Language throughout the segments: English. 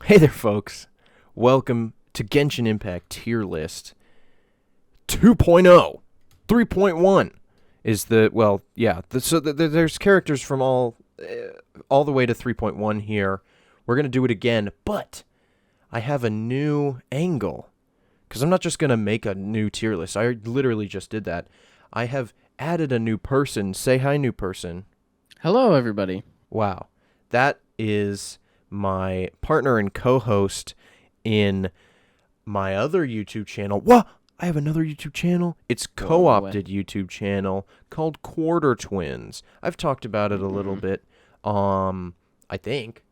Hey there, folks. Welcome to Genshin Impact Tier List 2.0. 3.1 is there's characters from all the way to 3.1 here. We're going to do it again, but I have a new angle because I'm not just going to make a new tier list. I literally just did that. I have added a new person. Say hi, new person. Hello, everybody. Wow. That is my partner and co-host in my other YouTube channel. What? I have another YouTube channel. It's co-opted YouTube channel called Quarter Twins. I've talked about it a little bit. I think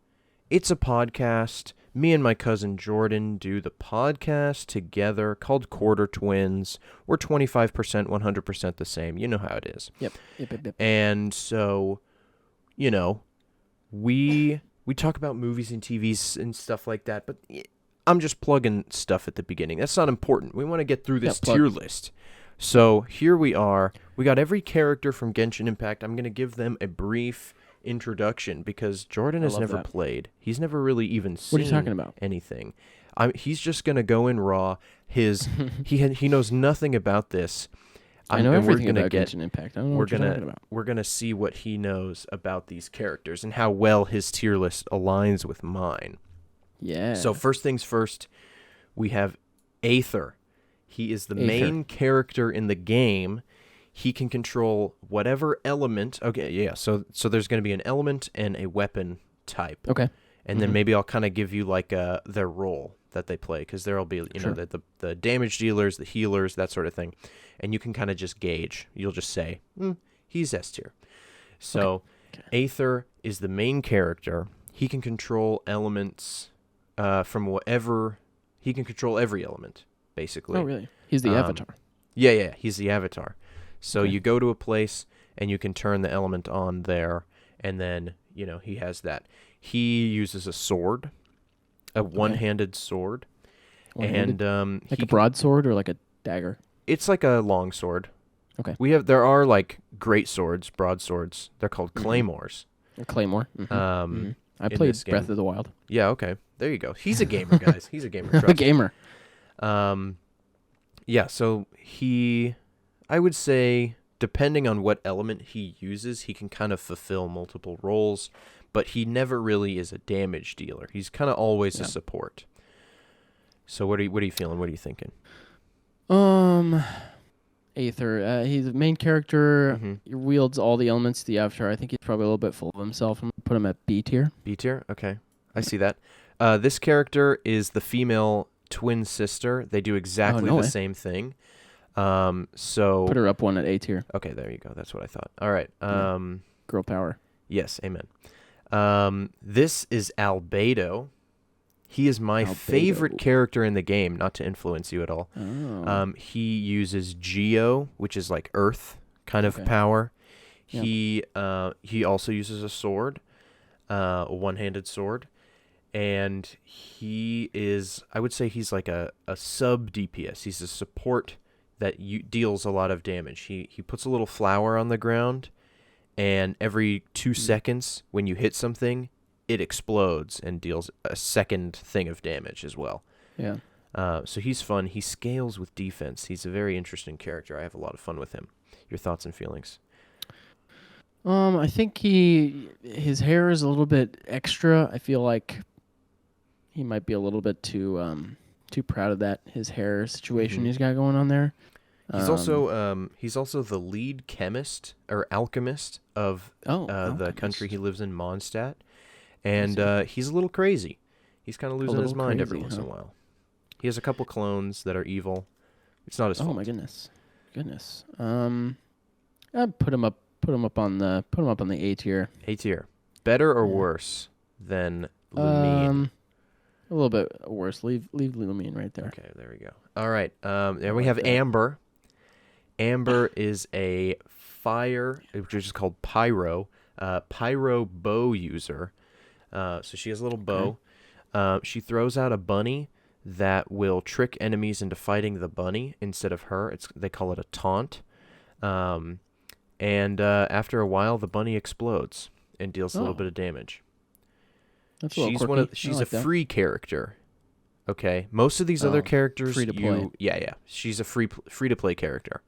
it's a podcast. Me and my cousin Jordan do the podcast together called Quarter Twins. We're 25%, 100% the same. You know how it is. Yep. And so, we talk about movies and TVs and stuff like that, but I'm just plugging stuff at the beginning. That's not important. We want to get through this tier list. So here we are. We got every character from Genshin Impact. I'm going to give them a brief introduction because Jordan has never played. He's never really even seen What are you talking about? Anything. He's just going to go in raw. He knows nothing about this. I know everything about Genshin Impact. I don't know what you're talking about. We're going to see what he knows about these characters and how well his tier list aligns with mine. Yeah. So first things first, we have Aether. He is the main character in the game. He can control whatever element. Okay, yeah. So there's going to be an element and a weapon type. Okay. And then maybe I'll kind of give you like their role that they play, because there'll be the damage dealers, the healers, that sort of thing, and you can kind of just gauge. You'll just say he's S tier. So Aether is the main character. He can control elements from whatever. He can control every element basically. Oh really? He's the avatar. Yeah, he's the avatar. So you go to a place and you can turn the element on there, and then he has that. He uses a sword. A one-handed sword. One-handed? And like a broadsword or like a dagger? It's like a long sword. Okay. There are like great swords, broadswords. They're called claymores. A claymore. I played Breath of the Wild. Yeah, okay. There you go. He's a gamer, guys. He's a gamer. A gamer. Yeah, so I would say, depending on what element he uses, he can kind of fulfill multiple roles. But he never really is a damage dealer. He's kind of always a support. So what are you feeling? What are you thinking? Aether. He's the main character. He wields all the elements of the avatar. I think he's probably a little bit full of himself. I'm going to put him at B tier. B tier? Okay. I see that. This character is the female twin sister. They do exactly the same thing. So put her up one at A tier. Okay, there you go. That's what I thought. All right. Girl power. Yes, amen. This is Albedo. He is my favorite character in the game, not to influence you at all. He uses Geo, which is like Earth kind of power. He also uses a sword, a one-handed sword, and I would say he's like a sub DPS. He's a support that deals a lot of damage. He puts a little flower on the ground, and every 2 seconds, when you hit something, it explodes and deals a second thing of damage as well. Yeah. So he's fun. He scales with defense. He's a very interesting character. I have a lot of fun with him. Your thoughts and feelings? I think his hair is a little bit extra. I feel like he might be a little bit too proud of his hair situation he's got going on there. He's also the lead chemist or alchemist of the country he lives in, Mondstadt, and he's a little crazy. He's kind of losing his mind every once in a while. He has a couple clones that are evil. It's not his fault. Oh my goodness. I'd put him up on the A tier. A tier. Better or worse than Lumine? A little bit worse. Leave Lumine right there. Okay, there we go. All right. Then we have Amber. Amber is a fire, which is called Pyro bow user. So she has a little bow. She throws out a bunny that will trick enemies into fighting the bunny instead of her. They call it a taunt. And after a while, the bunny explodes and deals a little bit of damage. That's a little quirky. She's like a that. free character. Okay, most of these other characters, free to play. Yeah. She's a free to play character.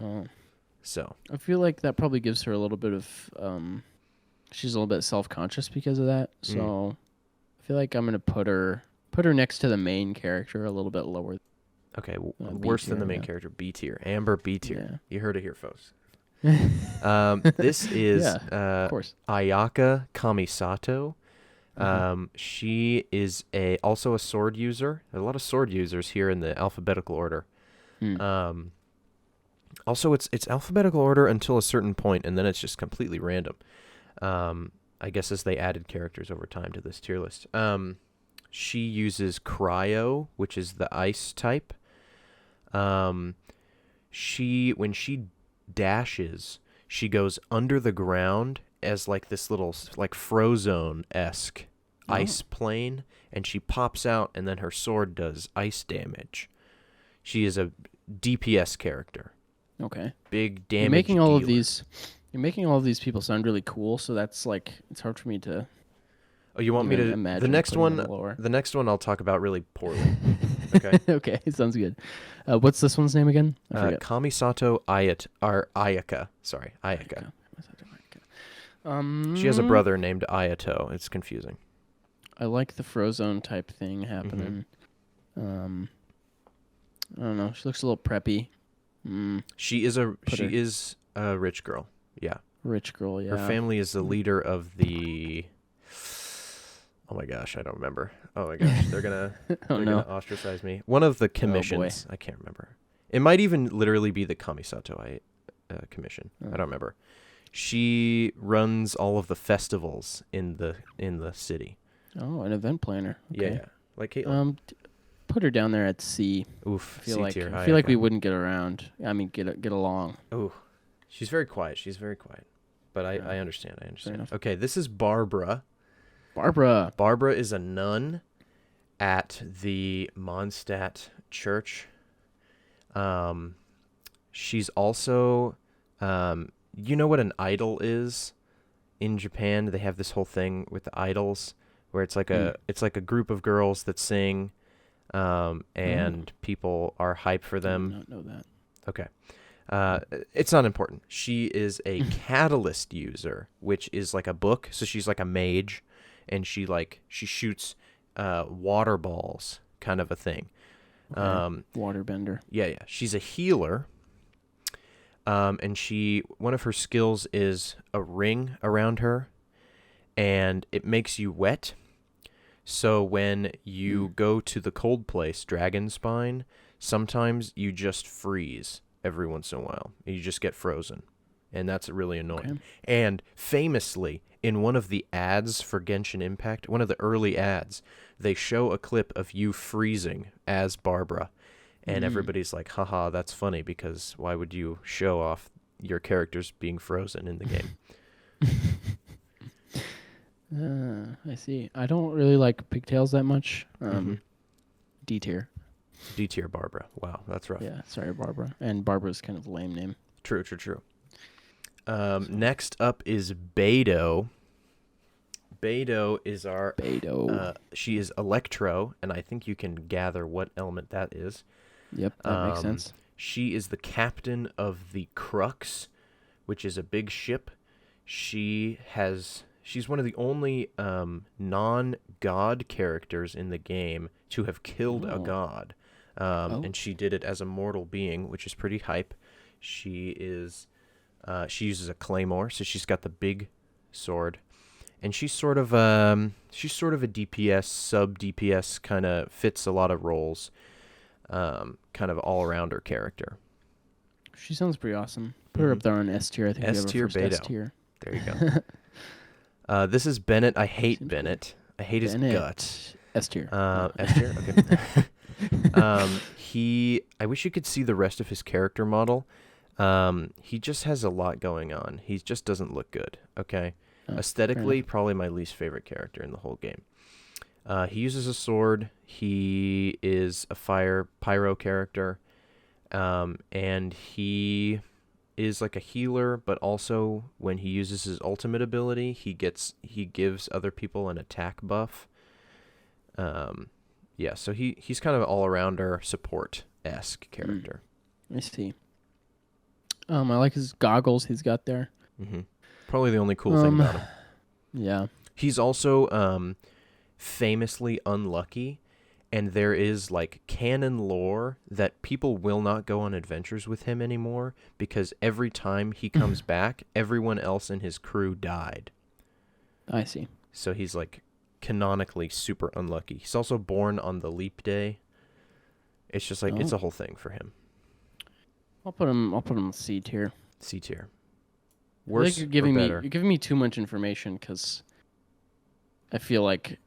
Oh. So I feel like that probably gives her a little bit of she's a little bit self-conscious because of that. So I feel like I'm gonna put her next to the main character a little bit lower. okay, worse than the main character, B tier, Amber B tier. Yeah. You heard it here, folks. This is of course. Ayaka Kamisato. She is also a sword user. There are a lot of sword users here in the alphabetical order. Also, it's alphabetical order until a certain point, and then it's just completely random. I guess as they added characters over time to this tier list. She uses Cryo, which is the ice type. When she dashes, she goes under the ground as like this little like Frozone-esque ice plane, and she pops out, and then her sword does ice damage. She is a DPS character. Okay. Big damage. You're making all of these people sound really cool, so that's like it's hard for me to. Oh, you want me to imagine the next one? The next one I'll talk about really poorly. Okay. Okay, sounds good. What's this one's name again? I forget. Kamisato Ayaka. Sorry, Ayaka. She has a brother named Ayato. It's confusing. I like the Frozone type thing happening. I don't know. She looks a little preppy. She is a rich girl. Yeah. Rich girl. Yeah. Her family is the leader of the. Oh my gosh, I don't remember. Oh my gosh, they're gonna gonna ostracize me. One of the commissions. I can't remember. It might even literally be the Kamisato commission. I don't remember. She runs all of the festivals in the city. Oh, an event planner. Okay. Yeah, like Caitlin. Put her down there at C. Oof, I C tier. I feel like we wouldn't get around. I mean, get along. Ooh, she's very quiet. But I understand. Okay, this is Barbara. Barbara is a nun at the Mondstadt Church. She's also, you know what an idol is? In Japan, they have this whole thing with the idols, where it's like a group of girls that sing, and people are hyped for them. I did not know that. Okay. It's not important. She is a catalyst user, which is like a book. So she's like a mage, and she shoots water balls, kind of a thing. Okay. Waterbender. Yeah. She's a healer. And one of her skills is a ring around her, and it makes you wet. So when you go to the cold place, Dragon Spine, sometimes you just freeze every once in a while. You just get frozen, and that's really annoying. Okay. And famously, in one of the ads for Genshin Impact, one of the early ads, they show a clip of you freezing as Barbara. And everybody's like, haha, that's funny, because why would you show off your characters being frozen in the game? I see. I don't really like pigtails that much. D tier. D tier Barbara. Wow, that's rough. Yeah, sorry, Barbara. And Barbara's kind of a lame name. True. Next up is Beidou. Beidou is our... she is Electro, and I think you can gather what element that is. Yep, that makes sense. She is the captain of the Crux, which is a big ship. She's one of the only non-god characters in the game to have killed a god. And she did it as a mortal being, which is pretty hype. She uses a claymore, so she's got the big sword. And she's sort of a DPS, sub-DPS, kind of fits a lot of roles. Kind of all-arounder character. She sounds pretty awesome. Put her up there on S tier. I think S tier Beidou. S tier. There you go. This is Bennett. I hate Bennett. I hate his gut. S tier. S tier? Okay. I wish you could see the rest of his character model. He just has a lot going on. He just doesn't look good, okay? Aesthetically, probably my least favorite character in the whole game. He uses a sword. He is a pyro character. And he is like a healer, but also when he uses his ultimate ability, he gives other people an attack buff. Yeah, so he's kind of an all-arounder support-esque character. I see. I like his goggles he's got there. Mm-hmm. Probably the only cool thing about him. Yeah. He's also famously unlucky, and there is like canon lore that people will not go on adventures with him anymore because every time he comes back, everyone else in his crew died. I see. So he's like canonically super unlucky. He's also born on the leap day. It's just like it's a whole thing for him. I'll put him C tier. C tier. Worse or better? You're giving me too much information because I feel like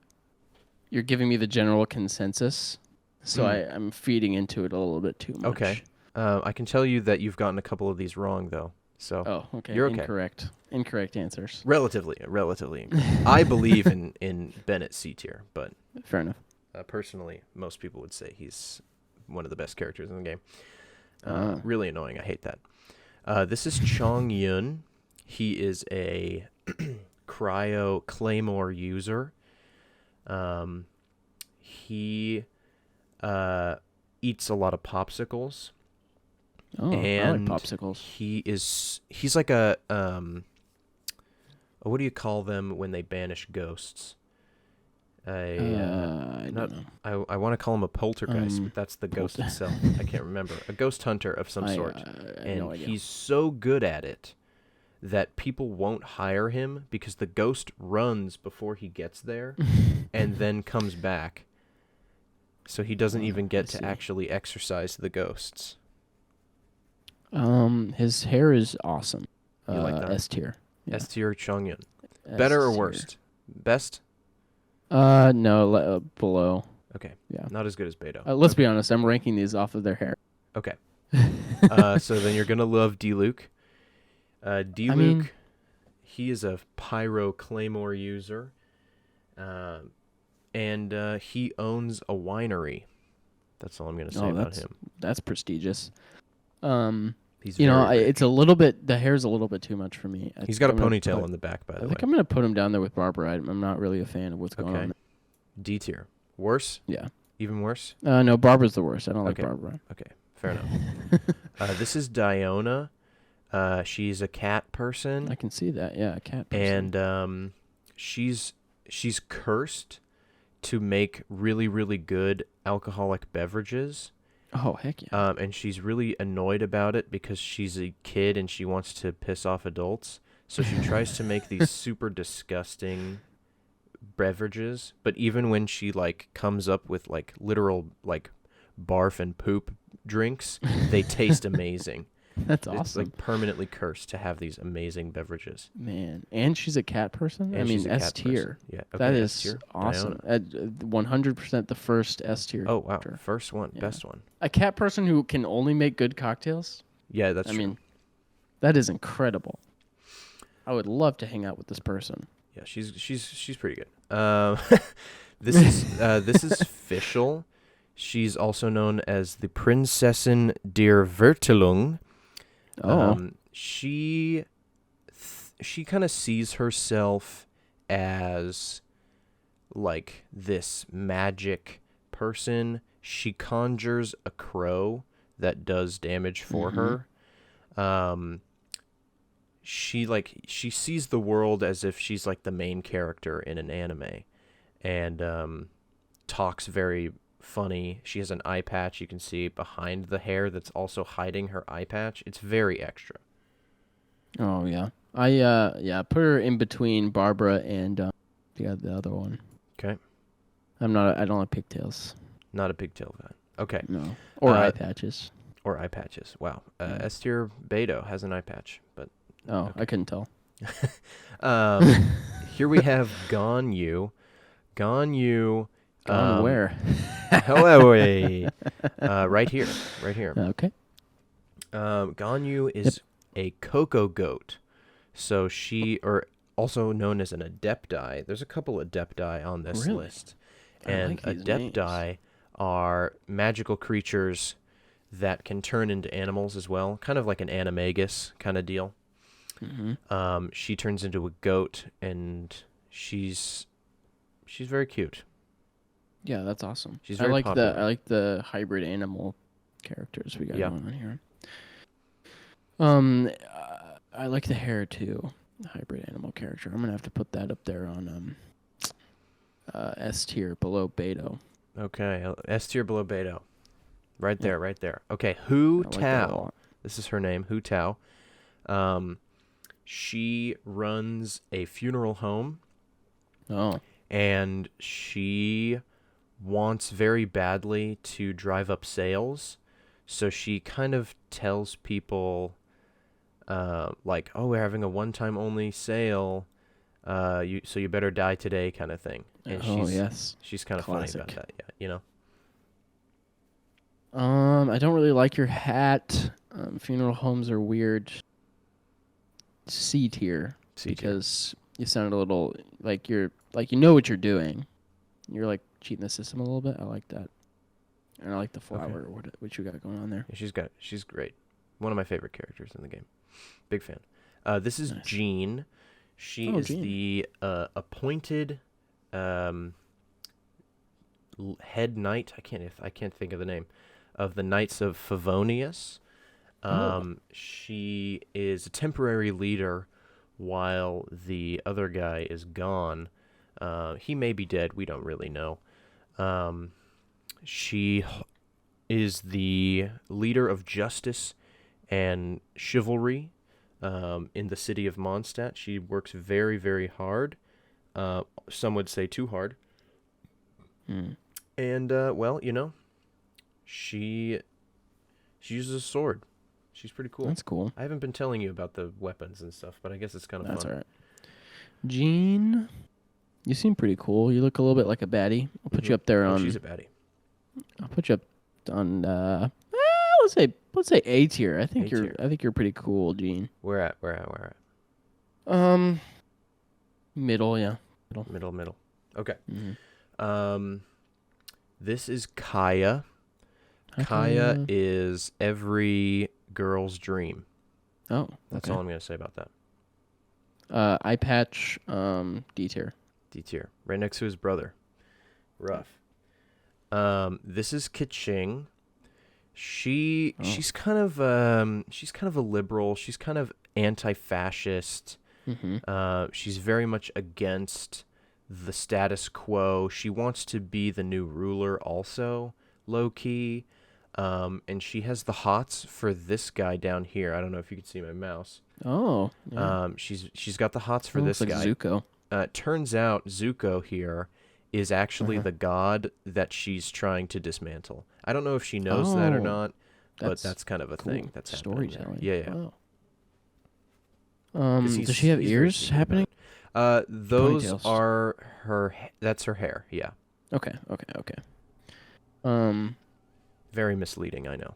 you're giving me the general consensus, so I'm feeding into it a little bit too much. Okay. I can tell you that you've gotten a couple of these wrong, though. So okay. You're okay. Incorrect answers. Relatively incorrect. I believe in Bennett C tier, but fair enough. Personally, most people would say he's one of the best characters in the game. Really annoying. I hate that. This is Chong Yun. He is a cryo claymore user. He eats a lot of popsicles. Oh, and I like popsicles. He's like a what do you call them when they banish ghosts? I don't know. I want to call him a poltergeist, but that's the ghost itself. I can't remember. A ghost hunter of some sort. And no idea. He's so good at it that people won't hire him because the ghost runs before he gets there and then comes back. So he doesn't even get to actually exorcise the ghosts. His hair is awesome. You like that? S tier. Yeah. S tier Chongyun. Better or worst? Best? No, below. Okay. Yeah. Not as good as Beto. Let's be honest. I'm ranking these off of their hair. Okay. So then you're gonna love D-Luke. D-Luke, he is a pyro claymore user, and he owns a winery. That's all I'm gonna say about him. That's prestigious. He's it's a little bit. The hair's a little bit too much for me. He's got a ponytail in the back, by the way. I think I'm gonna put him down there with Barbara. I'm not really a fan of what's going on. D tier. Worse? Yeah. Even worse? No, Barbara's the worst. I don't like Barbara. Okay, fair enough. This is Diona. She's a cat person. I can see that. Yeah, a cat person. And she's cursed to make really, really good alcoholic beverages. Oh, heck yeah. And she's really annoyed about it because she's a kid and she wants to piss off adults. So she tries to make these super disgusting beverages. But even when she comes up with literal barf and poop drinks, they taste amazing. That's awesome. It's permanently cursed to have these amazing beverages. Man, and she's a cat person? And she's a S cat tier. Yeah, okay, that is S-tier. awesome. 100% the first S tier. Oh, wow. First one. Yeah. Best one. A cat person who can only make good cocktails? Yeah, that's true. I mean, that is incredible. I would love to hang out with this person. Yeah, she's pretty good. This is Fischl. She's also known as the Prinzessin der Vertelung. She kind of sees herself as this magic person. She conjures a crow that does damage for her. She sees the world as if she's the main character in an anime, and talks very funny. She has an eye patch you can see behind the hair that's also hiding her eye patch. It's very extra. Oh yeah. I put her in between Barbara and the other one. Okay. I don't like pigtails. Not a pigtail fan. Okay. No. Or eye patches. Or eye patches. Wow. S tier Beto has an eye patch, but okay. I couldn't tell. Here we have Ganyu. Ganyu. Where? Hello. Right here. Okay. Ganyu is a cocoa goat. So or also known as an adepti. There's a couple adepti on this list. And like these adepti are magical creatures that can turn into animals as well, kind of like an animagus kind of deal. She turns into a goat, and she's very cute. Yeah, that's awesome. She's very popular. I like the hybrid animal characters we got Yeah. going on here. I like the hair too. The hybrid animal character. I'm gonna have to put that up there on S tier below Beto. Okay, S tier below Beto. Right there, right there. Okay, Hu Tao. This is her name, Hu Tao. She runs a funeral home. Oh. And she wants very badly to drive up sales. So she kind of tells people, like, oh, we're having a one-time only sale. So you better die today kind of thing. And she's kind of funny about that, yeah, you know? I don't really like your hat. Funeral homes are weird. C tier because you sound a little like you know what you're doing. You're like cheating the system a little bit. I like that, and I like the flower. Okay. What you got going on there? Yeah, she's great. One of my favorite characters in the game. Big fan. This is Jean. She is the appointed head knight. I can't think of the name of the Knights of Favonius. She is a temporary leader while the other guy is gone. He may be dead. We don't really know. She is the leader of justice and chivalry in the city of Mondstadt. She works very, very hard. Some would say too hard. And, well, you know, she uses a sword. She's pretty cool. That's cool. I haven't been telling you about the weapons and stuff, but I guess it's kind of fun. That's all right. Jean, you seem pretty cool. You look a little bit like a baddie. I'll put you up there on... she's a baddie. I'll put you up on... let's say A tier. I think you're pretty cool, Jean. Where at? Middle, yeah. Middle. Okay. This is Kaya. Kaya is every girl's dream. Oh, that's all I'm going to say about that. Eye patch, D tier. D tier, right next to his brother. Rough. This is Kaching. She's kind of a liberal. She's kind of anti-fascist. She's very much against the status quo. She wants to be the new ruler also, low key. And she has the hots for this guy down here. I don't know if you can see my mouse. Oh. Yeah. She's got the hots for this guy. Zuko. Turns out Zuko here is actually the god that she's trying to dismantle. I don't know if she knows that or not, but that's kind of a thing that's happening. Storytelling. Yeah. Wow. Does she have ears happening? Those are her. That's her hair. Yeah. Okay. Very misleading, I know.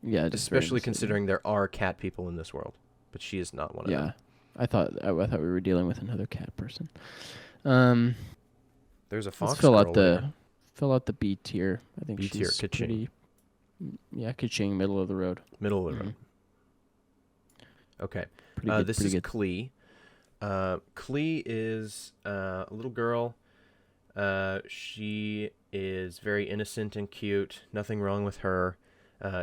Yeah, especially considering there are cat people in this world, but she is not one of them. Yeah, I thought we were dealing with another cat person. There's a fox. Let's fill out the B tier. I think she's pretty. Yeah, Kaching, middle of the road. Middle of the road. Okay. This is Klee. Klee is a little girl. She is very innocent and cute. Nothing wrong with her.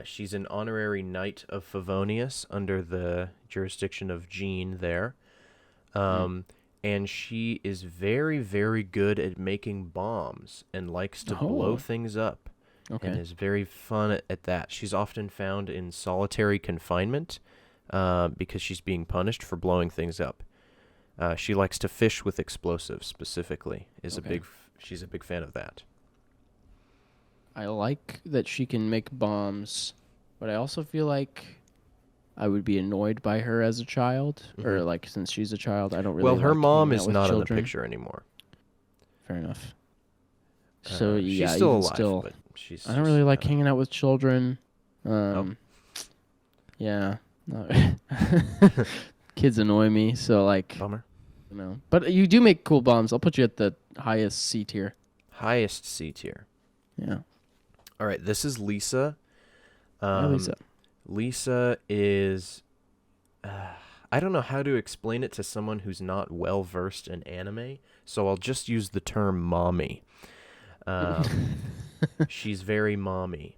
She's an honorary knight of Favonius under the jurisdiction of Jean there. And she is very, very good at making bombs and likes to blow things up. Okay. And is very fun at that. She's often found in solitary confinement because she's being punished for blowing things up. She likes to fish with explosives specifically. She's a big fan of that. I like that she can make bombs, but I also feel like I would be annoyed by her as a child, or like since she's a child, I don't really. Well, her mom is not children. in the picture anymore. Fair enough. So yeah, she's still alive, but she's. I don't really like hanging out with children. Yeah, no. Kids annoy me, so like. Bummer. You know, but you do make cool bombs. I'll put you at the highest C tier. Highest C tier. Yeah. All right, this is Lisa. Why Lisa? Lisa is. I don't know how to explain it to someone who's not well versed in anime, so I'll just use the term mommy. She's very mommy,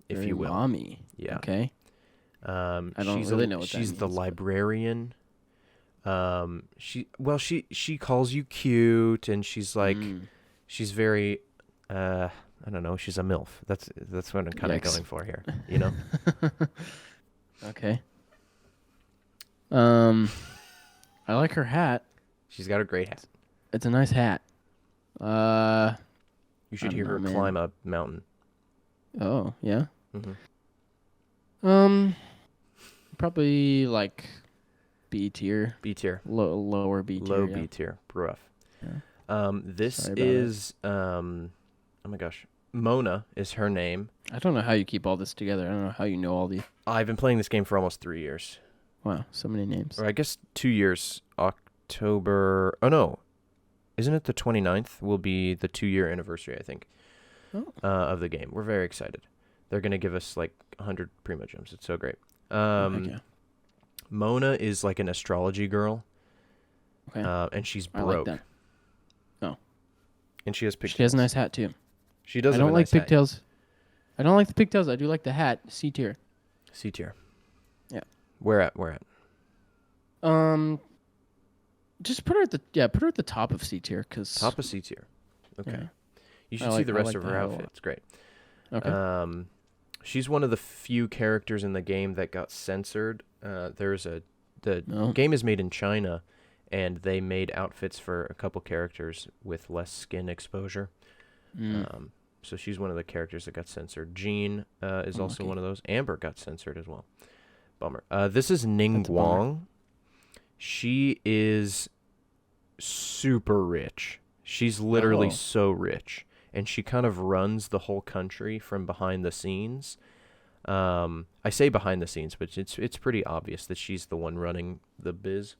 if Very you will. mommy. Yeah. Okay. I don't She's really know what that she's the means, but- librarian. She calls you cute, and she's like, she's very, I don't know, she's a MILF. That's what I'm kind of Yikes. going for here, you know? Okay. I like her hat. She's got a great hat. It's a nice hat. You should I hear don't her know, man. climb a mountain. Oh, yeah. Mm-hmm. Probably like B tier. B tier. Lower B tier. Low yeah. B tier. Rough. Yeah. This Sorry about is, oh my gosh. Mona is her name. I don't know how you keep all this together. I don't know how you know all these. I've been playing this game for almost 3 years. Wow, so many names. Or I guess 2 years. October. Oh, no. Isn't it the 29th? Will be the 2-year anniversary, I think, of the game. We're very excited. They're going to give us like 100 Primo Gems. It's so great. Heck yeah. Mona is like an astrology girl. Okay. And she's I broke. like that. Oh. And she has pigtails. She has a nice hat too. She does I have don't a like nice hat. pigtails. I don't like the pigtails. I do like the hat. C tier. C tier. Yeah. Where at? Just put her at the top of C tier because Top of C tier. Okay. Yeah. You should see the I rest like of the her hat a lot. outfit. It's great. Okay. She's one of the few characters in the game that got censored. The game is made in China, and they made outfits for a couple characters with less skin exposure. So she's one of the characters that got censored. Jean is also one of those. Amber got censored as well. Bummer. This is Ning That's a bummer. Guang. She is super rich. She's literally so rich. And she kind of runs the whole country from behind the scenes. I say behind the scenes, but it's pretty obvious that she's the one running the biz.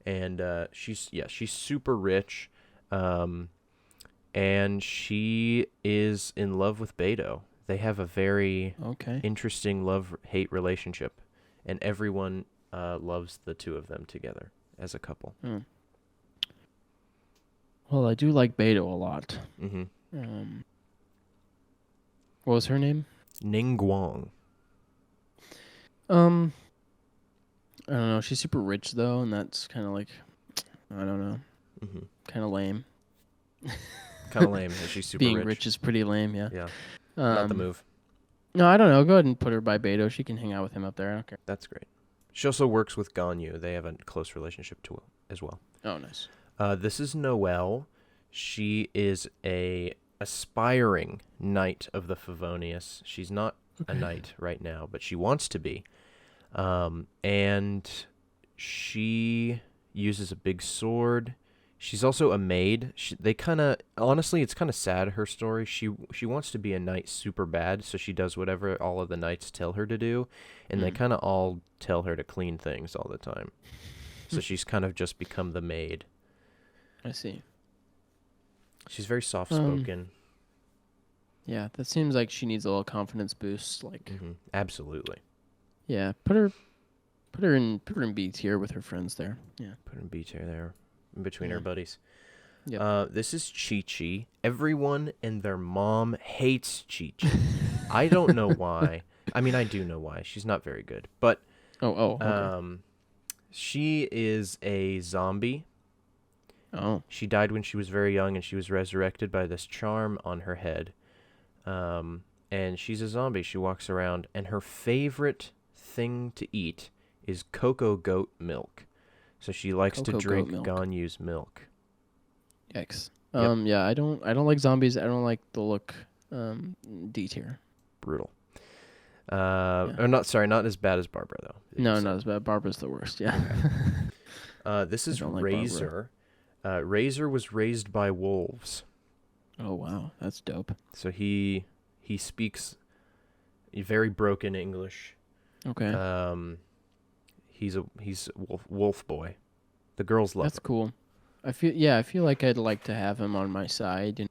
And she's super rich. And she is in love with Beto. They have a very interesting love-hate relationship. And everyone loves the two of them together as a couple. Well, I do like Beto a lot. Mm-hmm. What was her name? Ning Guang. I don't know. She's super rich though, and that's kind of like, I don't know, kind of lame. Kind of lame. She's super Being rich. rich is pretty lame. Yeah. Yeah. Not the move. No, I don't know. Go ahead and put her by Beto. She can hang out with him up there. I don't care. That's great. She also works with Ganyu. They have a close relationship too, as well. Oh, nice. This is Noelle. She is a aspiring knight of the Favonius. She's not a knight right now, but she wants to be. And she uses a big sword. She's also a maid. Honestly, it's kind of sad, her story. She wants to be a knight super bad, so she does whatever all of the knights tell her to do, and they kind of all tell her to clean things all the time. So she's kind of just become the maid. I see. She's very soft-spoken. Yeah, that seems like she needs a little confidence boost. Like, Absolutely. yeah, put her in B tier with her friends there. Yeah, Put her in B tier there, in between her buddies. Yep. This is Chi-Chi. Everyone and their mom hates Chi-Chi. I don't know why. I mean, I do know why. She's not very good, but okay. She is a zombie. Oh. She died when she was very young, and she was resurrected by this charm on her head. And she's a zombie. She walks around, and her favorite thing to eat is cocoa goat milk. So she likes to drink Ganyu's milk. Yikes. Yep. Yeah, I don't like zombies. I don't like the look. D tier. Brutal. Or not as bad as Barbara though. No, not as bad. Barbara's the worst. Yeah. This is don't like Razor. Razor was raised by wolves. Oh wow, that's dope. So he speaks very broken English. Okay. He's a wolf boy. The girls love That's him. cool. I feel like I'd like to have him on my side and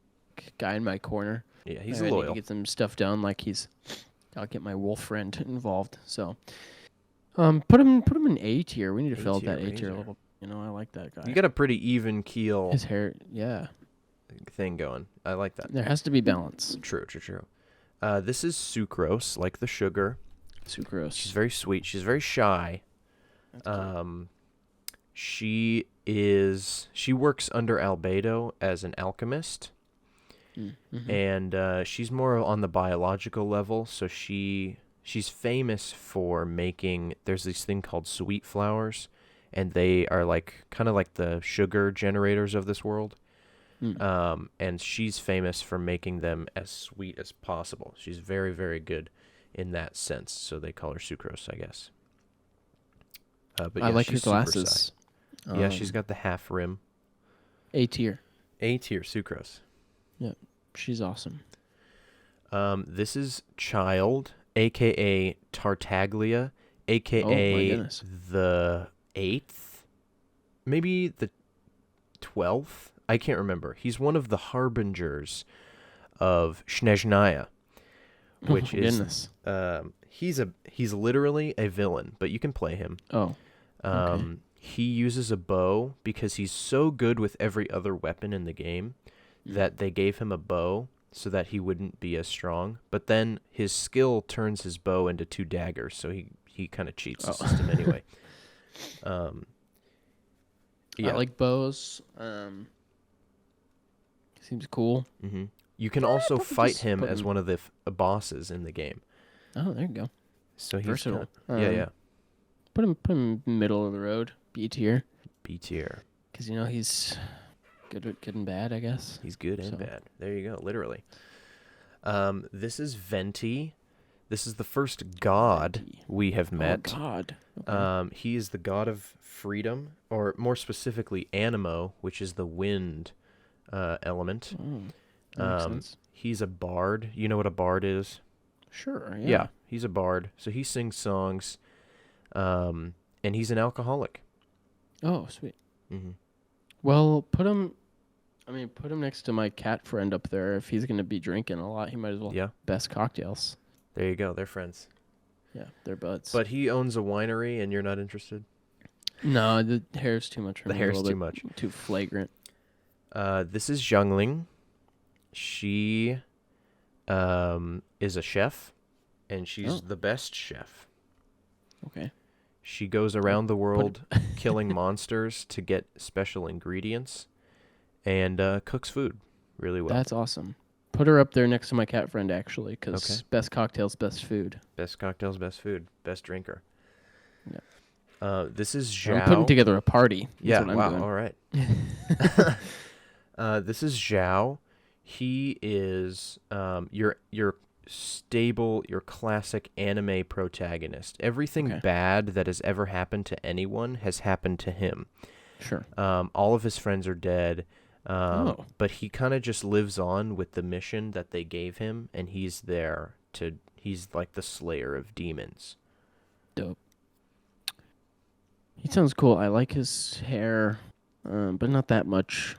guy in my corner. Yeah, he's I need loyal. to get some stuff done. Like he's I'll get my wolf friend involved. So, put him in A tier. We need to fill out that A tier level. You know, I like that guy. You got a pretty even keel. His hair, yeah. Thing going. I like that. There has to be balance. True. This is Sucrose, like the sugar. Sucrose. She's very sweet. She's very shy. She works under Albedo as an alchemist. Mm-hmm. And she's more on the biological level, so she's famous for making, there's this thing called sweet flowers, and they are like kind of like the sugar generators of this world. And she's famous for making them as sweet as possible. She's very, very good in that sense, so they call her Sucrose, I guess. But yeah, I like her glasses. Yeah, she's got the half rim. A tier. A tier, Sucrose. Yeah, she's awesome. This is Child, a.k.a. Tartaglia, a.k.a. the 8th, maybe the 12th. I can't remember. He's one of the harbingers of Snezhnaya, which is he's literally a villain, but you can play him. Oh. Okay. He uses a bow because he's so good with every other weapon in the game that they gave him a bow so that he wouldn't be as strong. But then his skill turns his bow into 2 daggers, so he kind of cheats the system anyway. Yeah. I like bows. Seems cool. Mm-hmm. You can also fight him as one of the bosses in the game. Oh, there you go. So he's versatile. Cool. Yeah. Put him middle of the road, B tier. B tier. Because he's good and bad, I guess. He's good and bad. There you go, literally. This is Venti. This is the first god we have met. Oh, god. Okay. He is the god of freedom, or more specifically, Animo, which is the wind element. That makes sense. He's a bard. You know what a bard is? Sure, yeah. Yeah, he's a bard. So he sings songs, and he's an alcoholic. Oh, sweet. Mm-hmm. Well, put him next to my cat friend up there. If he's going to be drinking a lot, he might as well. Yeah. Best cocktails. There you go. They're friends. Yeah, they're buds. But he owns a winery, and you're not interested? No, the hair's too much for me. The hair's too much. Too flagrant. This is Zhongling. She is a chef, and she's the best chef. Okay. She goes around the world killing monsters to get special ingredients and cooks food really well. That's awesome. Put her up there next to my cat friend, actually, because best cocktails, best food. Best cocktails, best food, best drinker. Yeah. This is Zhao. I'm putting together a party. That's what I'm doing. All right. This is Zhao. He is your stable, your classic anime protagonist. Everything bad that has ever happened to anyone has happened to him. Sure. All of his friends are dead. But he kind of just lives on with the mission that they gave him, and he's like the slayer of demons. Dope. He sounds cool. I like his hair, but not that much.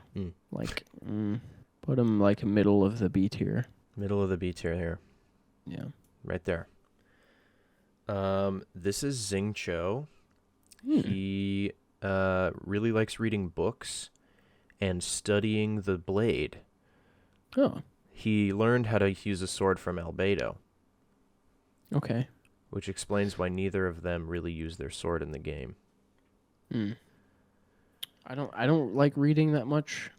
Put him like middle of the B tier. Middle of the B tier here. Yeah. Right there. This is Xingqiu. He really likes reading books and studying the blade. Oh. He learned how to use a sword from Albedo. Okay. Which explains why neither of them really use their sword in the game. I don't like reading that much.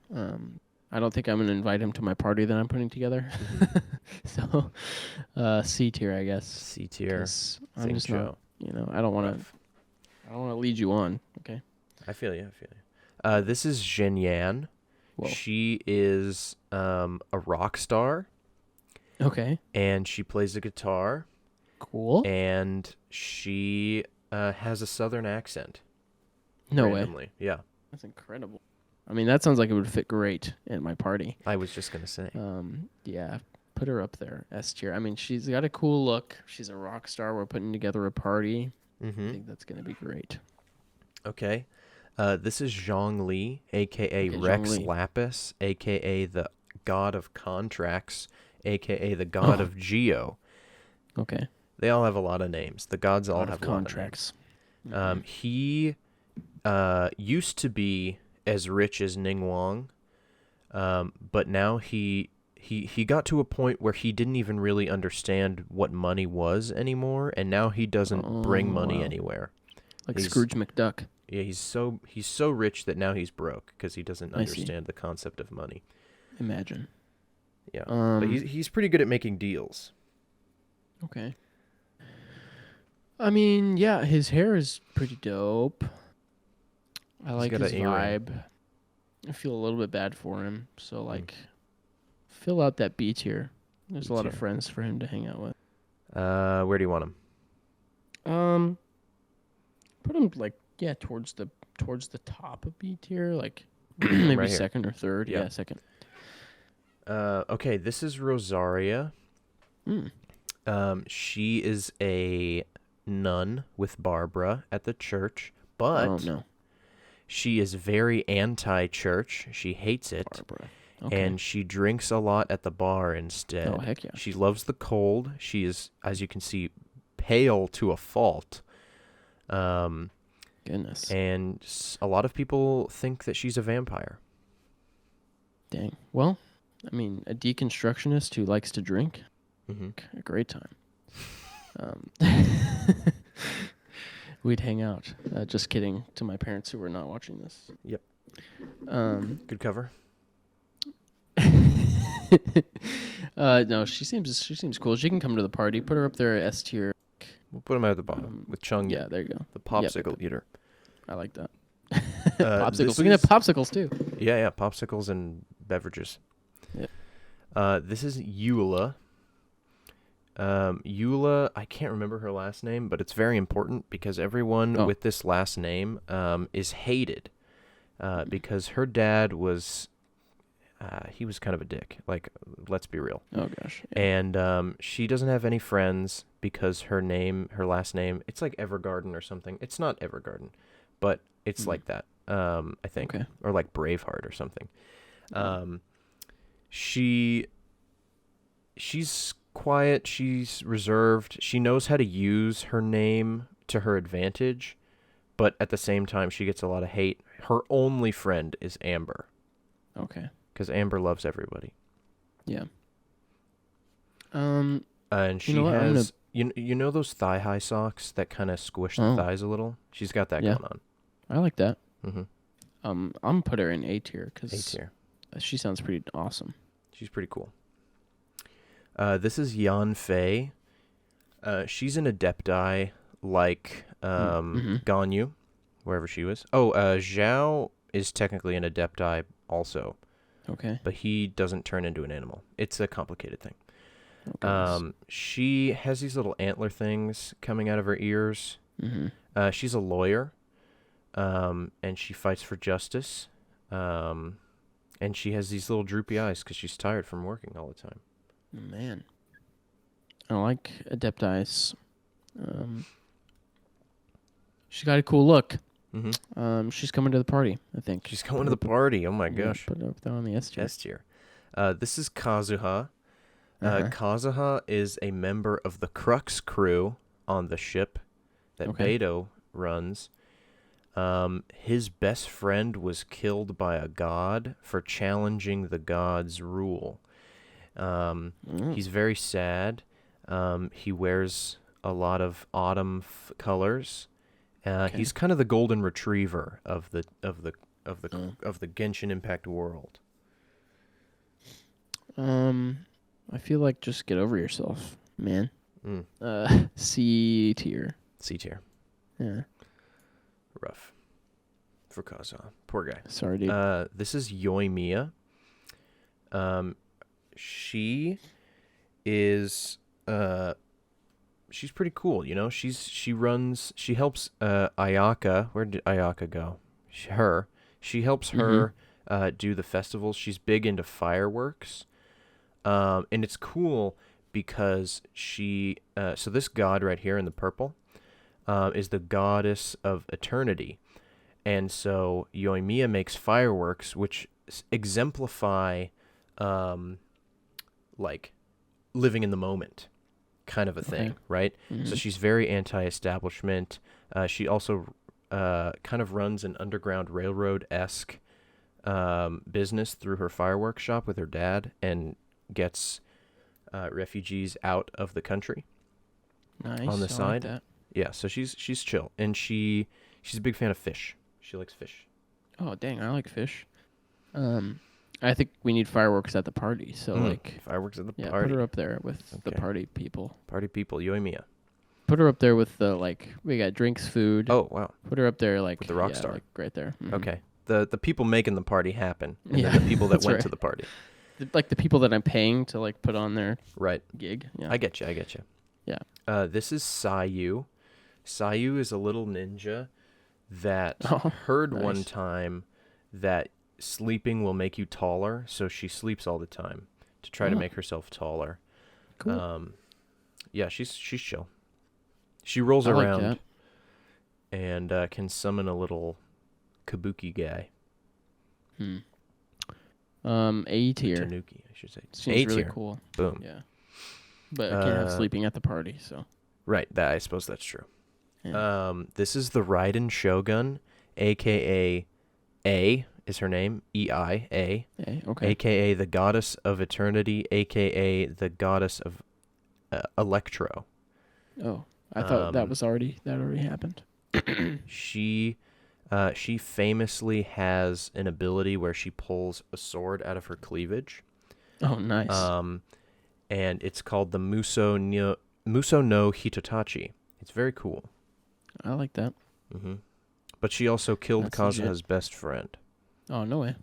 I don't think I'm gonna invite him to my party that I'm putting together. So, C tier, I guess. C tier. I'm just not. I don't want to lead you on. Okay. I feel you. This is Zhenyan. Whoa. She is a rock star. Okay. And she plays the guitar. Cool. And she has a southern accent. No randomly. way. Yeah. That's incredible. I mean, that sounds like it would fit great at my party. I was just gonna say. Yeah, put her up there, S tier. I mean, she's got a cool look. She's a rock star. We're putting together a party. Mm-hmm. I think that's gonna be great. Okay. This is Zhongli, a.k.a. Rex Zhongli. Lapis, a.k.a. the god of contracts, a.k.a. the god of Geo. Okay. They all have a lot of names. The gods all Out have of a lot of names. contracts. Mhm. He used to be as rich as Ningguang, but now he got to a point where he didn't even really understand what money was anymore, and now he doesn't bring Oh, money wow. anywhere. Like He's Scrooge McDuck. Yeah, he's so rich that now he's broke because he doesn't I see. understand the concept of money. Imagine. Yeah, but he's pretty good at making deals. Okay. I mean, yeah, his hair is pretty dope. I He's like got his an earring. vibe. I feel a little bit bad for him. So, Mm. like, fill out that B tier. There's B a lot of tier. friends for him to hang out with. Where do you want him? Put him like towards the top of B tier, like Right maybe here. second or third. Yeah. Yeah, second. Okay, this is Rosaria. Mm. She is a nun with Barbara at the church, but Oh no, she is very anti-church. She hates it, Barbara. Okay. and she drinks a lot at the bar instead. Oh heck yeah. She loves the cold. She is, as you can see, pale to a fault. Goodness. And a lot of people think that she's a vampire. Dang. Well, I mean, a deconstructionist who likes to drink, Mm-hmm. a great time. We'd hang out. Just kidding to my parents who were not watching this. Yep. Good cover. No, she seems cool. She can come to the party. Put her up there at S tier. We'll put him at the bottom with Chung, Yeah, there you go. the popsicle eater. I like that. This Popsicles. We can have popsicles too. Yeah, popsicles and beverages. Yep. This is Eula. Eula, I can't remember her last name, but it's very important because everyone with this last name is hated because her dad was he was kind of a dick. Like, let's be real. Oh gosh. Yeah. And she doesn't have any friends because her last name, it's like Evergarden or something. It's not Evergarden, but it's like that. I think, Okay. or like Braveheart or something. Oh. She's quiet. She's reserved. She knows how to use her name to her advantage, but at the same time, she gets a lot of hate. Her only friend is Amber. Okay. Because Amber loves everybody. Yeah. And she has, you know those thigh-high socks that kind of squish the thighs a little? She's got that going on. I like that. Mm-hmm. I'm gonna put her in A tier A because tier. she sounds pretty awesome. She's pretty cool. This is Yan Fei. She's an adepti like Ganyu, wherever she was. Oh, Zhao is technically an adepti also. Okay. But he doesn't turn into an animal. It's a complicated thing. Okay. She has these little antler things coming out of her ears. Mm-hmm. She's a lawyer, and she fights for justice. And she has these little droopy eyes because she's tired from working all the time. Man. I like Adepti's. She's got a cool look. Mm-hmm. She's coming to the party, I think. She's coming to the party. Oh my gosh. Put it up there on the S tier. S tier. This is Kazuha. Uh-huh. Kazuha is a member of the Crux crew on the ship that Beto runs. His best friend was killed by a god for challenging the god's rule. He's very sad. He wears a lot of autumn colors. He's kind of the golden retriever of the Genshin Impact world. I feel like just get over yourself, man. C tier. C tier. Yeah. Rough. For Kazuha. Poor guy. Sorry, dude. This is Yoimiya. She is she's pretty cool, you know. She helps Ayaka. Where did Ayaka go? She helps her do the festivals. She's big into fireworks. And it's cool because so this god right here in the purple is the goddess of eternity. And so Yoimiya makes fireworks which exemplify like living in the moment. kind of a thing, Okay. right? Mm-hmm. So she's very anti-establishment. She also kind of runs an underground railroad-esque business through her fireworks shop with her dad and gets refugees out of the country Nice. on the I like side. that. Yeah, so she's chill, and she's a big fan of fish. She likes fish. Oh, dang, I like fish. I think we need fireworks at the party. So like, Fireworks at the yeah, party. put her up there with the Okay. party people. Party people, you and Mia. Put her up there with the like we got drinks, food. Oh wow, Put her up there like with the rock yeah, star. like right there. Mhm. Okay. The people making the party happen, and Yeah, then the people that that's went right. to the party. Like the people that I'm paying to like put on their Right. gig. Yeah. I get you. Yeah. This is Sayu. Sayu is a little ninja that Oh, heard one nice. time that sleeping will make you taller, so she sleeps all the time to try to Oh. make herself taller. Cool. Yeah, she's chill. She rolls I like around that. and can summon a little kabuki guy. A tier. Tanuki, I should say. Seems A really tier. cool. Boom. Yeah. But I can't have sleeping at the party, so. Right, that I suppose that's true. Yeah. This is the Raiden Shogun, aka A is her name, E-I-A, Okay. aka the Goddess of Eternity, aka the Goddess of Electro. Oh, I thought that already happened. She famously has an ability where she pulls a sword out of her cleavage. Oh, nice. And it's called the Muso no Hitotachi. It's very cool. I like that. Mm-hmm. But she also killed That's Kazuha's best friend. Oh, no way.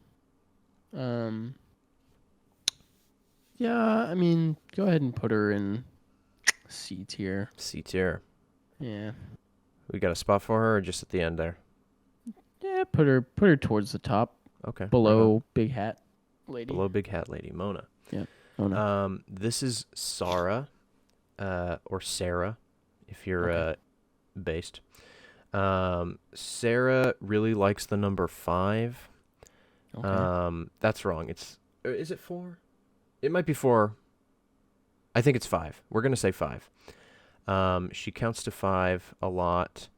Yeah, I mean, go ahead and put her in C tier. C tier. Yeah. We got a spot for her, or just at the end there? Yeah, put her towards the top, Okay. below Big Hat Lady. Below Big Hat Lady, Mona. Yeah. Oh no. This is Sarah, or Sarah, if you're based. Sarah really likes the number 5. Okay. That's wrong. Is it 4? It might be 4. I think it's 5. We're gonna say 5. She counts to 5 a lot.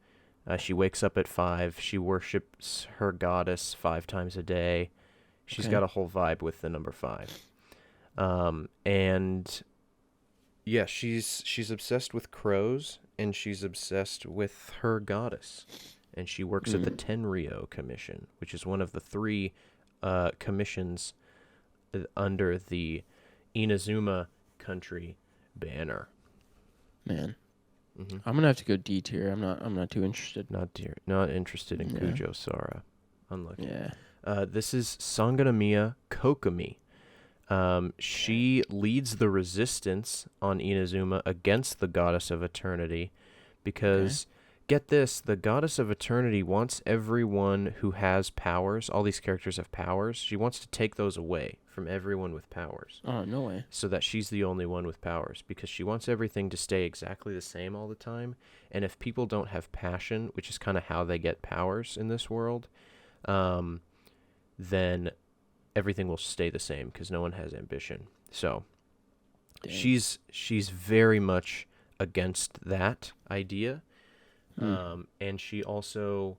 She wakes up at 5. She worships her goddess 5 times a day. She's got a whole vibe with the number 5. And yeah, she's obsessed with crows, and she's obsessed with her goddess. And she works at the Tenryou Commission, which is one of the 3 commissions under the Inazuma country banner. Man. Mm-hmm. I'm gonna have to go D tier. I'm not too interested. Not interested in Kujo Sara. Unlucky. Yeah. This is Sanganamiya Kokomi. She leads the resistance on Inazuma against the Goddess of Eternity because, get this, the Goddess of Eternity wants everyone who has powers, all these characters have powers, she wants to take those away from everyone with powers. Oh, no way. So that she's the only one with powers, because she wants everything to stay exactly the same all the time. And if people don't have passion, which is kind of how they get powers in this world, then everything will stay the same because no one has ambition. So she's very much against that idea. And she also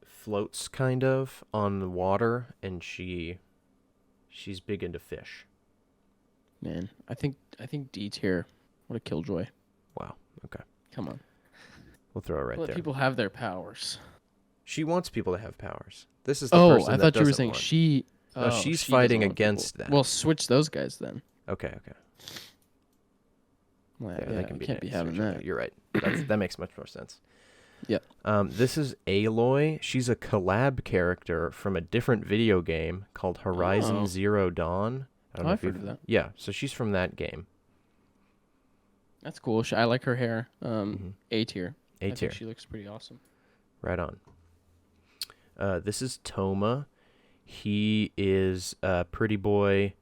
floats kind of on the water, and she's big into fish. Man, I think D tier. What a killjoy. Wow. Okay. Come on. We'll throw it right Let there. people have their powers. She wants people to have powers. This is the person I that thought you were doesn't saying want. she. No, she she's doesn't fighting want against people. that. Well, switch those guys then. Okay. Well, There, yeah, they can we can't be having switched. that. You're right. That makes much more sense. Yep. This is Aloy. She's a collab character from a different video game called Horizon Zero Dawn. I don't know if I've heard of that. Yeah, so she's from that game. That's cool. I like her hair. A tier. A I tier. think she looks pretty awesome. Right on. This is Toma. He is a pretty boy.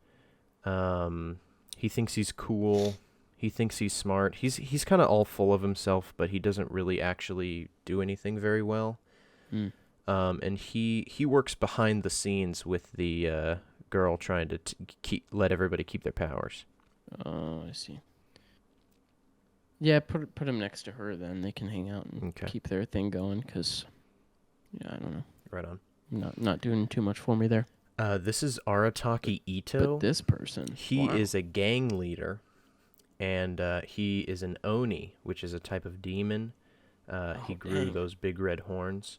He thinks he's cool. He thinks he's smart. He's kind of all full of himself, but he doesn't really actually do anything very well. And he works behind the scenes with the girl trying to let everybody keep their powers. Oh, I see. Yeah, put him next to her. Then they can hang out and Okay. keep their thing going. Cause yeah, I don't know. Right on. Not doing too much for me there. This is Arataki But Ito. this person, He wow. is a gang leader, and he is an Oni, which is a type of demon. He grew dang. those big red horns.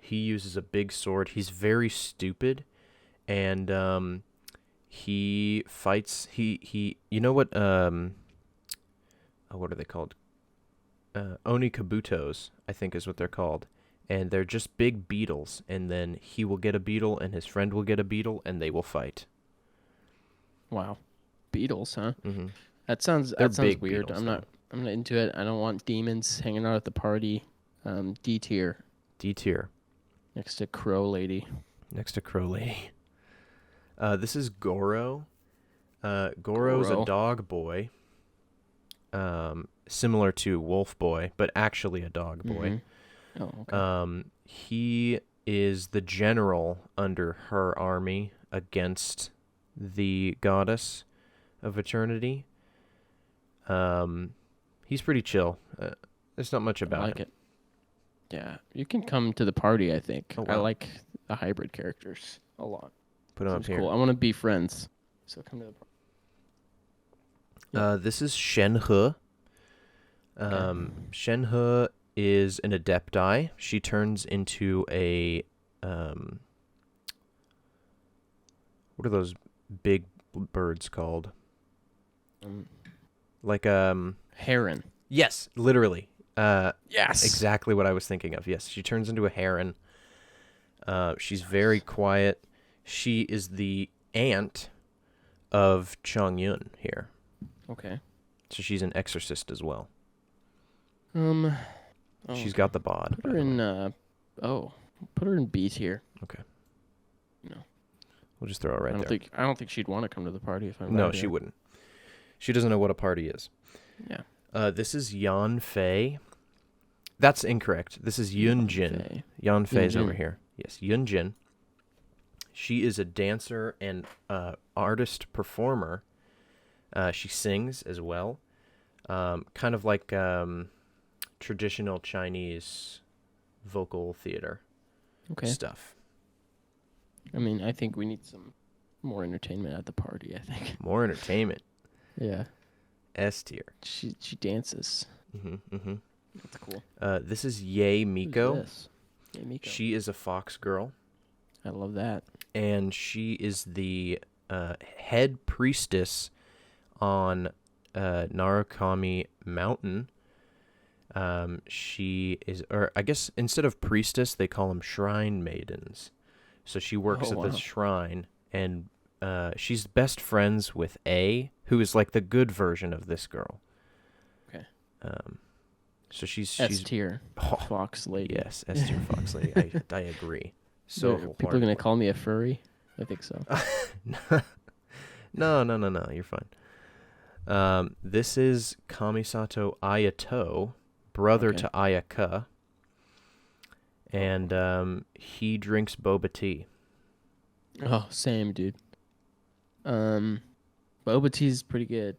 He uses a big sword. He's very stupid, and he fights. He. You know what? What are they called? Oni kabutos, I think is what they're called. And they're just big beetles, and then he will get a beetle, and his friend will get a beetle, and they will fight. Wow. Beatles, huh? Mm-hmm. That sounds They're weird. big beetles, I'm not into it. I don't want demons hanging out at the party. D tier D tier. next to Crow Lady. Next to Crow Lady. This is Goro. Goro's a Goro. dog boy. Similar to Wolf Boy, but actually a dog boy. Mm-hmm. Oh, okay. He is the general under her army against the goddess of eternity. He's pretty chill. There's not much about I like him. it. Yeah, you can come to the party. I think Oh, I wow. like the hybrid characters a lot. Put him up Seems here. cool. I want to be friends. So come to the party. This is Shenhe. Shenhe is an adepti. She turns into a what are those big birds called? Like Heron. yes, literally. Yes. Exactly what I was thinking of. Yes, she turns into a heron. She's very quiet. She is the aunt of Chongyun here. Okay. So she's an exorcist as well. Oh, She's okay. got the bod. Put her in. Put her in B tier. Okay. No. We'll just throw it right there. I don't think she'd want to come to the party if I'm. No, she wouldn't. She doesn't know what a party is. Yeah. This is Yan Fei. That's incorrect. This is Yunjin. Yan Fei's over Yunjin. here. Yes, Yunjin. She is a dancer and artist performer. She sings as well. Kind of like traditional Chinese vocal theater stuff. I mean, I think we need some more entertainment at the party. I think. More entertainment. Yeah. S tier. She dances. Mm-hmm. That's cool. This is Ye Miko. Who's this? Yay, Miko. She is a fox girl, I love that. and she is the head priestess on Narukami Mountain. She is, or I guess instead of priestess, they call them shrine maidens. So she works at the shrine, and she's best friends with A, who is like the good version of this girl. Okay. So she's S tier. Fox lady. Yes, S tier fox lady. I agree. So People are gonna call me a furry. I think so. No. You're fine. This is Kamisato Ayato, brother to Ayaka, and he drinks boba tea. Oh, same dude. Boba tea's pretty good.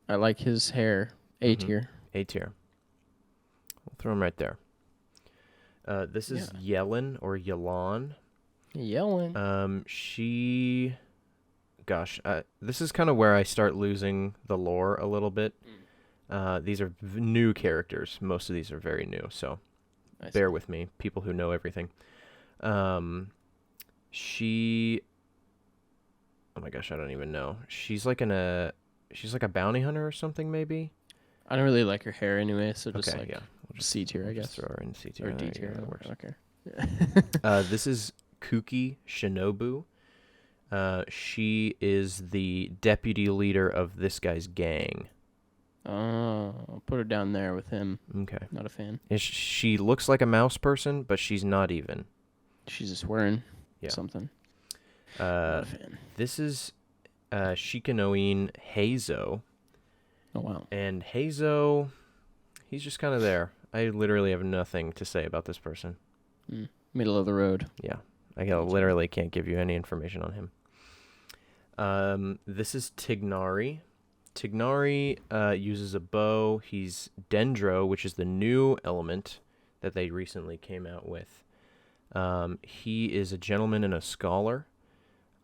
I like his hair. A tier. A tier. We'll throw him right there. This is Yellen or Yelan. Yellen. This is kind of where I start losing the lore a little bit. These are new characters. Most of these are very new, so bear with me, people who know everything. Oh my gosh, I don't even know. She's like a bounty hunter or something, maybe. I don't really like her hair anyway, so just Okay, like yeah. We'll just C tier, I guess. throw her in C tier Or D Yeah, tier. that works. I don't care. This is Kuki Shinobu. She is the deputy leader of this guy's gang. Oh, I'll put her down there with him. Okay. Not a fan. She looks like a mouse person, but she's not even. She's just wearing Yeah. something. Not a fan. This is Shikanoin Heizo. Oh, wow. And Heizo, he's just kind of there. I literally have nothing to say about this person. Middle of the road. Yeah. I literally can't give you any information on him. This is Tignari. Tignari uses a bow. He's Dendro, which is the new element that they recently came out with. He is a gentleman and a scholar,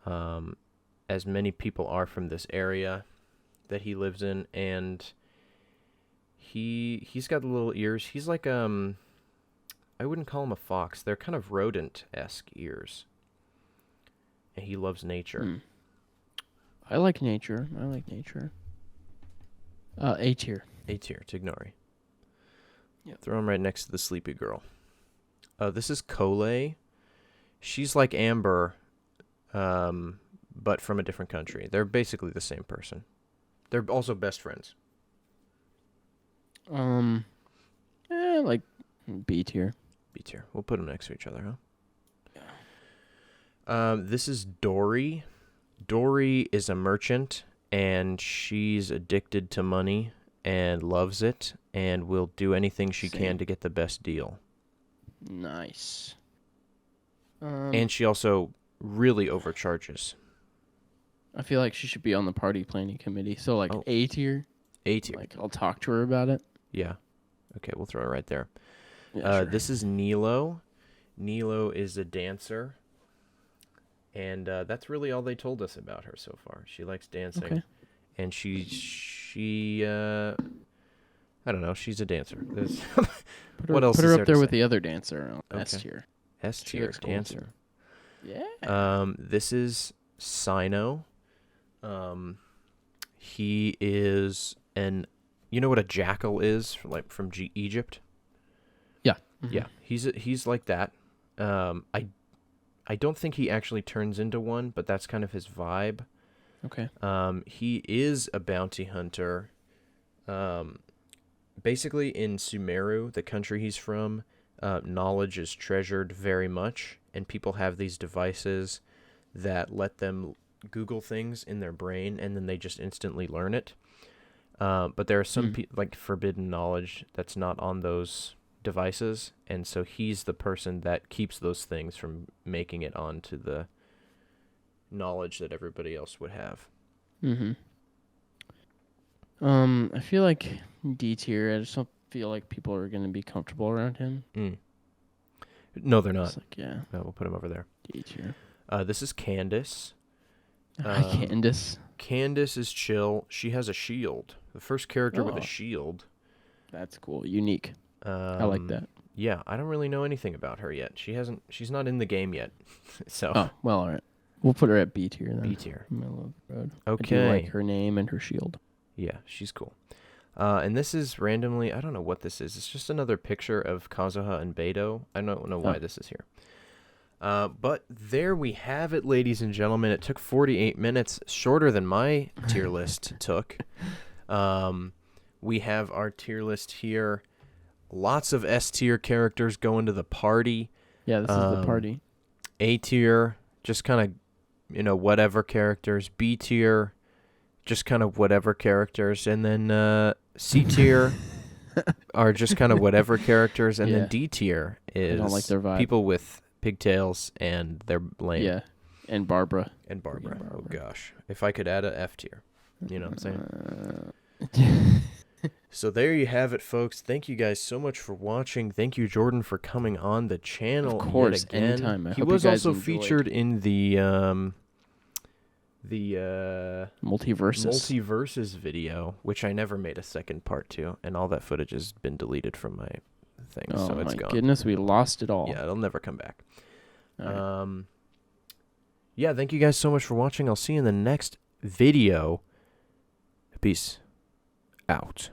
as many people are from this area that he lives in, and he's got the little ears. He's like I wouldn't call him a fox. They're kind of rodent-esque ears. And he loves nature. I like nature. A tier. A tier, Tignari. Yep. Throw him right next to the sleepy girl. This is Kole. She's like Amber, but from a different country. They're basically the same person. They're also best friends. Like B tier. B tier. We'll put them next to each other, huh? Yeah. This is Dory. Dory is a merchant, and she's addicted to money and loves it and will do anything she can to get the best deal. Nice. And she also really overcharges. I feel like she should be on the party planning committee. So, like, A tier. A tier. Like, I'll talk to her about it. Yeah. Okay, we'll throw it right there. Yeah, sure. This is Nilo. Nilo is a dancer. And that's really all they told us about her so far. She likes dancing. Okay. And she I don't know, she's a dancer. What else Put is her there up there to with say? the other dancer. Okay. S tier. S tier dancer. Cool yeah. This is Sino. He is you know what a jackal is from Egypt? Yeah. Yeah, he's like that. I don't think he actually turns into one, but that's kind of his vibe. Okay. He is a bounty hunter. Basically in Sumeru, the country he's from, knowledge is treasured very much, and people have these devices that let them Google things in their brain, and then they just instantly learn it. But there are some like forbidden knowledge that's not on those devices, and so he's the person that keeps those things from making it onto the knowledge that everybody else would have. I feel like D tier. I just don't feel like people are gonna be comfortable around him. No, they're not. Like, yeah. No, we'll put him over there. D tier. This is Candace. Candace. Candace is chill. She has a shield. The first character with a shield. That's cool. Unique. I like that. Yeah, I don't really know anything about her yet. She's not in the game yet. So. Oh, well, all right. We'll put her at B tier then. B tier. Middle of the road. Okay. I do like her name and her shield. Yeah, she's cool. And this is randomly, I don't know what this is. It's just another picture of Kazuha and Beidou. I don't know why this is here. But there we have it, ladies and gentlemen. It took 48 minutes, shorter than my tier list took. We have our tier list here. Lots of S tier characters going to the party. Yeah, this is the party. A tier, just kind of, whatever characters. B tier, just kind of whatever characters. And then C tier are just kind of whatever characters. And then D tier is I don't like their vibe. People with pigtails and they're lame. Yeah, and Barbara. Oh, gosh. If I could add a F tier. You know what I'm saying? So there you have it, folks. Thank you guys so much for watching. Thank you, Jordan, for coming on the channel. Of course, yet again. anytime. He was also featured in the multiverses video, which I never made a second part to, and all that footage has been deleted from my thing, so it's gone. Oh my goodness, we lost it all. Yeah, it'll never come back. Right. Yeah, thank you guys so much for watching. I'll see you in the next video. Peace out.